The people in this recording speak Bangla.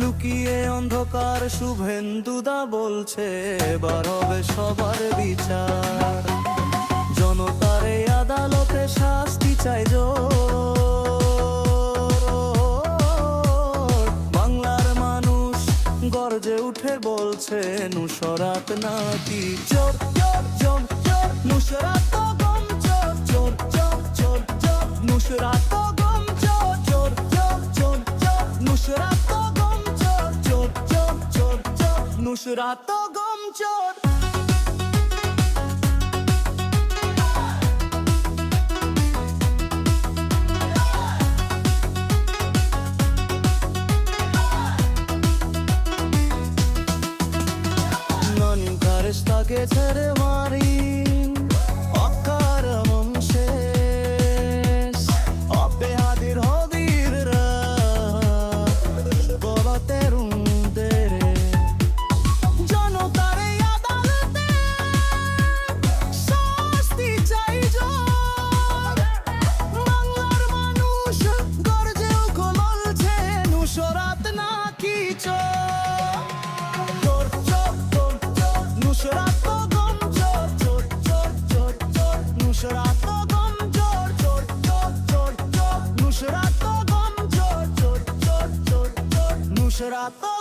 লুকিয়ে অন্ধকার শুভেন্দুদা বলছে এবার হবে সবার বিচার। জনতার এই আদালতে শাস্তি চাই বাংলার মানুষ গর্জে উঠে বলছে নুসরাত নাকি চোর চোর চোর চোর নুসরাত তো গম চোর চোর চোর চোর চোর নুসরাত তো গম চোর চোর চোর চোর চোর নুসরাত তো গম চোর চোর চোর চোর চোর নুসরাত তো গম চোর। Che tere marin akkar mamshes abbe hadir hodir ra bolaterum dere jonotare adalte shasti chai jor banglar manush gorje ukololche Nusrat নাকি চোর চোর চোর চোর নুসরাত তো গম চোর চোর চোর চোর চোর নুসরাত তো গম চোর চোর চোর চোর চোর নুসরাত তো গম চোর চোর চোর চোর চোর নুসরাত তো